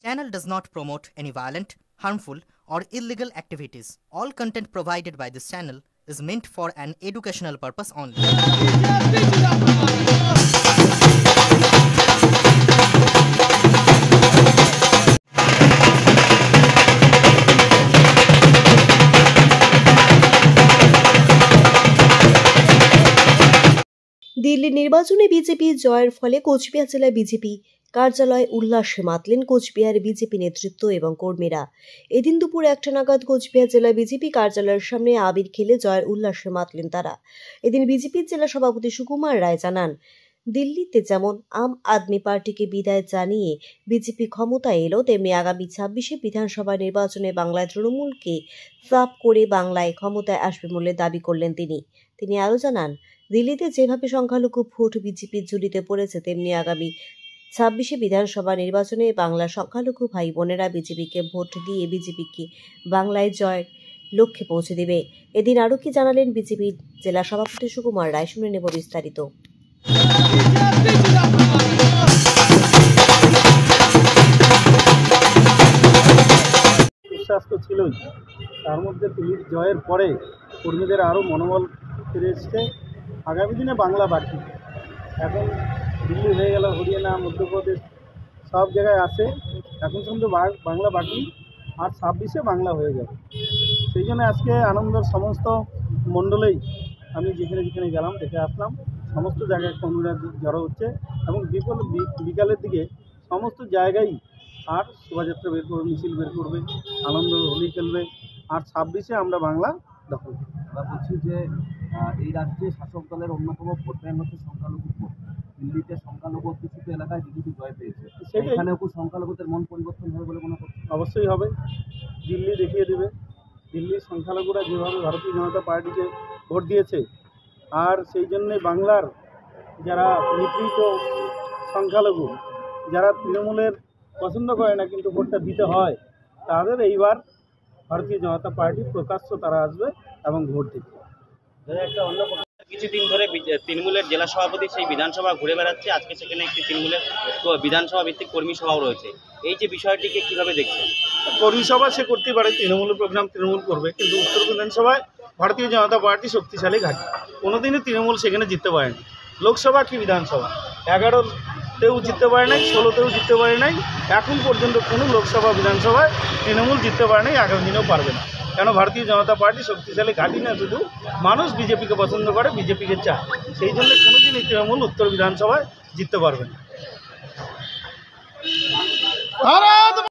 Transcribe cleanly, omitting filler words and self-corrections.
Channel does not promote any violent, harmful, or illegal activities. All content provided by this channel is meant for an educational purpose only. Delhi নির্বাচনে BJP জয়ের ফলে কোচবিহার জেলায় BJP কার্যালয় উল্লাসে মাতলেন Cooch Behar BJP নেতৃত্ব এবং কর্মীরা। এদিন দুপুর 1টা নাগাদ কোচবিহার জেলা বিজেপি কার্যালয়ের সামনে আবির খেলে জয়ের উল্লাসে মাতলেন তারা। এদিন বিজেপির জেলা সভাপতি সুকুমার রায় জানান, দিল্লিতে যেমন আম আদমি পার্টিকে বিদায় জানিয়ে বিজেপি ক্ষমতায় এলো, তেমনি আগামী 26শে বিধানসভা নির্বাচনে বাংলায় তৃণমূলকে সাফ করে বাংলায় ক্ষমতায় আসবে বলে দাবি করলেন তিনি আরও জানান, দিল্লিতে যেভাবে সংখ্যালঘু ভোট বিজেপির ঝুলিতে পড়েছে, তেমনি আগামী 26শে বিধানসভা নির্বাচনে বাংলার সংখ্যালঘু ভাই বোনেরা বিজেপিকে ভোট দিয়ে বিজেপিকে বাংলায় জয়ের লক্ষ্যে পৌঁছে দেবে। এদিন আরও কি জানালেন বিজেপির জেলা সভাপতি সুকুমার রায়, শুনে নেব বিস্তারিত। বিশ্বাস তো ছিলই, তার মধ্যে দিল্লির জয়ের পরে কর্মীদের আরও মনোবল ফিরে এসছে। আগামী দিনে বাংলা বাকি, এখন দিল্লি হয়ে গেল, হরিয়ানা, মধ্যপ্রদেশ সব জায়গায় আছে, এখন শুধু বাংলা বাকি, আর 26শে বাংলা হয়ে যাবে। সেই জন্য আজকে আনন্দের সমস্ত মণ্ডলেই আমি যেখানে যেখানে গেলাম দেখে আসলাম, সমস্ত জায়গায় কর্মীরা জড়ো হচ্ছে এবং বিকালের দিকে সমস্ত জায়গায় আর শোভাযাত্রা বের করবে, মিছিল বের করবে, আনন্দ হোলি খেলবে, আর 26শে আমরা বাংলা দখল করব। আমরা বলছি যে এই রাজ্যে শাসক দলের অন্যতম ভোট ব্যাংক হচ্ছে সংখ্যালঘু ভোট। দিল্লিতে সংখ্যালঘু অধ্যুষিত এলাকায় বিজেপি জয় পেয়েছে, সেখানেও সংখ্যালঘুদের মন পরিবর্তন হবে বলে মনে করছে? অবশ্যই হবে, দিল্লি দেখিয়ে দেবে। দিল্লির সংখ্যালঘুরা যেভাবে ভারতীয় জনতা পার্টিকে ভোট দিয়েছে, আর সেই জন্যে বাংলার যারা নিপীড়িত সংখ্যালঘু, যারা তৃণমূলের পছন্দ করে না কিন্তু ভোটটা দিতে হয়, তাদের এইবার ভারতীয় জনতা পার্টি প্রকাশ্য তারা আসবে এবং ভোট দেবে। একটা অন্য কিছুদিন ধরে তৃণমূলের জেলা সভাপতি সেই বিধানসভা ঘুরে বেড়াচ্ছে, আজকে সেখানে একটি তৃণমূলের বিধানসভা ভিত্তিক কর্মী সভাও রয়েছে। এই যে বিষয়টিকে কিভাবে দেখছেন? কর্মী সভা সে করতে পারে, তৃণমূলের প্রোগ্রাম তৃণমূল করবে, কিন্তু উত্তর বিধানসভায় ভারতীয় জনতা পার্টি শক্তিশালী ঘাঁটি, কোনোদিনই তৃণমূল সেখানে জিততে পারেনি। লোকসভা কি বিধানসভা 11তেও জিততে পারে নাই, 16তেও জিততে পারে নাই, এখন পর্যন্ত কোনো লোকসভা বিধানসভায় তৃণমূল জিততে পারে নাই, আগামী দিনেও পারবে না। কেন? ভারতীয় জনতা পার্টি শক্তিশালী ঘাঁটি না, শুধু মানুষ বিজেপিকে পছন্দ করে, বিজেপিকে চায়, সেই জন্য কোনোদিনই তৃণমূল উত্তর বিধানসভায় জিততে পারবে না।